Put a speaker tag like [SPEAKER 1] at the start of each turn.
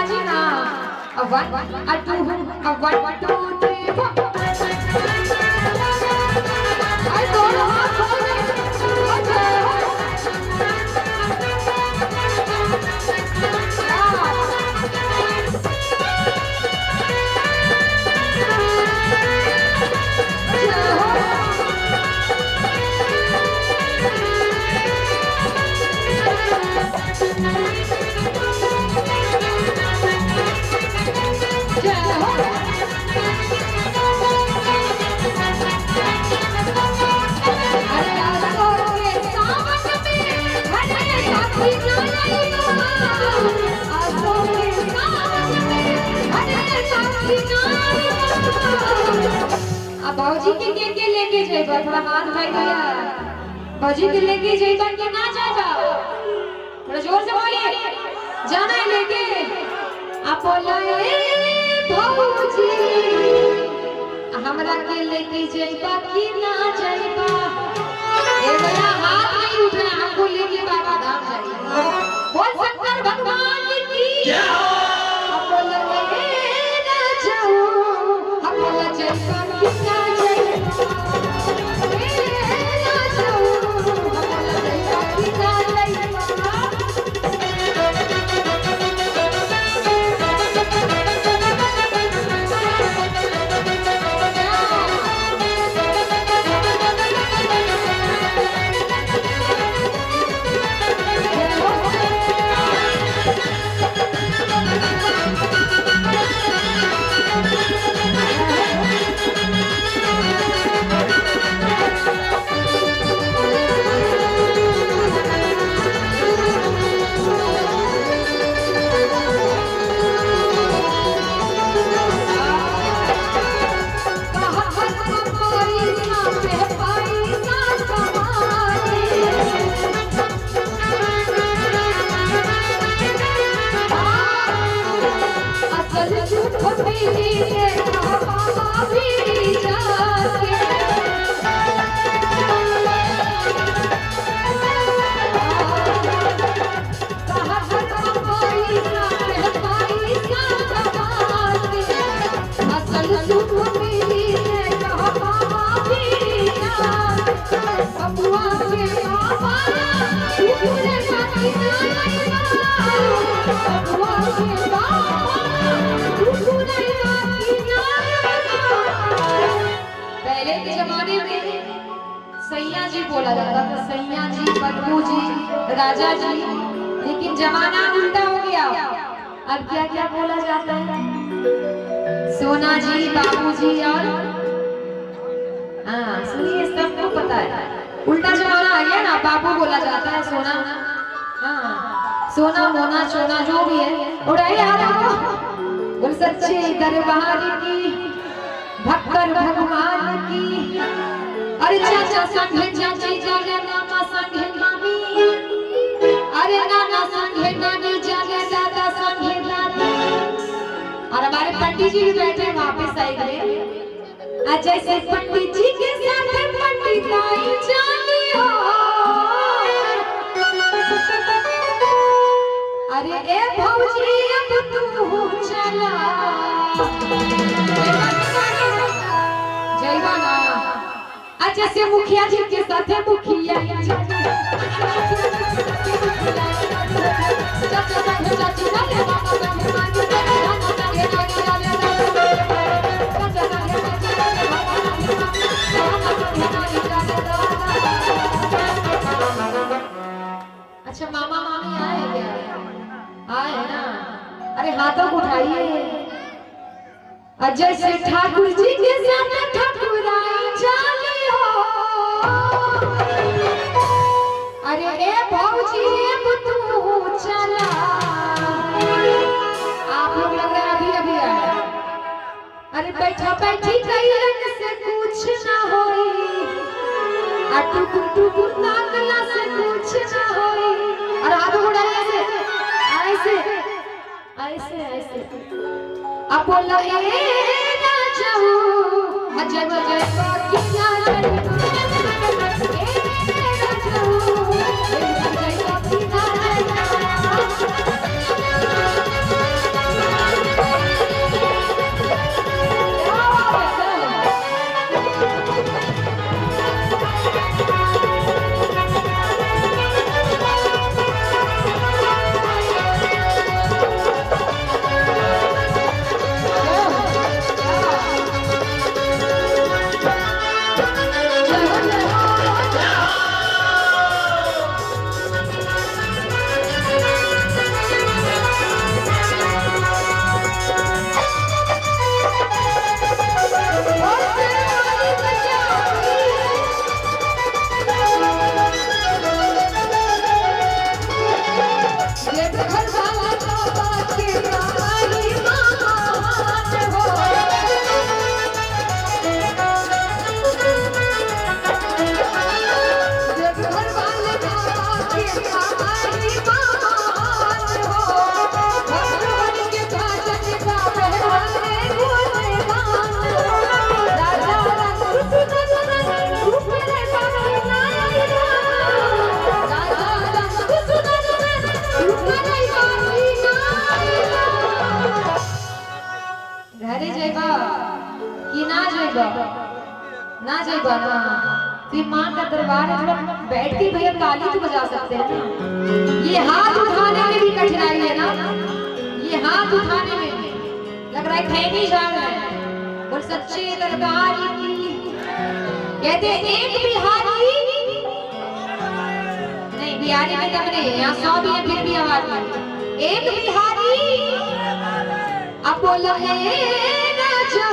[SPEAKER 1] बाजी ना a one a two a one two three four आई दोनों हाथ खोल दे भौजी के लेके जाइबा थोड़ा हाथ उठाई दिया भौजी के लेके जाइबा कि ना जाइबा थोड़ा जोर से बोलिए जाना है लेके आप बोले भौजी हमरा के लेके जाइबा कि ना जाइबा ये मेरा हाथ नहीं उठ रहा हमको लेके बाबा धाम जाइए बोल शंकर भगवान की जय आप बोले ना जाओ हम बोले जाइबा कि ना पहले के जमाने में सैया जी बोला जाता था सैया जी बदबू जी राजा जी लेकिन जमाना उल्टा हो गया अब क्या क्या बोला जाता है सोना जी बाबू जी और हाँ सुनिए सबको पता है उल्टा जमाना आ गया ना बाबू बोला जाता है सोना हाँ सोना मोना चोना जो भी है उड़ाई हाथों बोल सच्चे दरबार की भक्तर भगवान की अरे चाचा संगे चाची जागे नाना संगे मामी अरे नाना संगे नानी जागे दादा संगे दादी और हमारे पंडित जी भी बैठे वहां पे साइड में आज जैसे पंडित जी के साथ पंडिताई जानी हो अरे ए भौजी अब तू चला जयवाना आज जैसे मुखिया जी के साथ मुखिया अच्छा मामा मामी आए क्या आए ना अरे हाथों को उठाइए अजय से ठाकुर जी के साथ ठाकुराई जाली हो अरे ए भौजी अब तू चला आप लोग लग रहा है अभी अभी आए अरे बैठा बैठी कई रंग से कुछ ना होई टुकुर टुकुर नाकला से कुछ ना होई और हाथ उड़ाइए ऐसे ऐसे ऐसे आप बोला ए ना जाओ अजय अजय बाकी ना जाओ ए ना जाओ अजय बाकी ना ये माँ का दरबार है, थोड़ा बैठ के भैया ताली तो बजा सकते हैं ना। ये हाथ उठाने में भी कठिनाई है ना, ये हाथ उठाने में भी लग रहा है खैनी झाड़ है। बोल सच्चे दरबार की, कहते एक बिहारी नहीं, बिहारी में कम नहीं, यहाँ 100 भी है फिर भी आवाज में एक बिहारी। अब बोलो है ना जो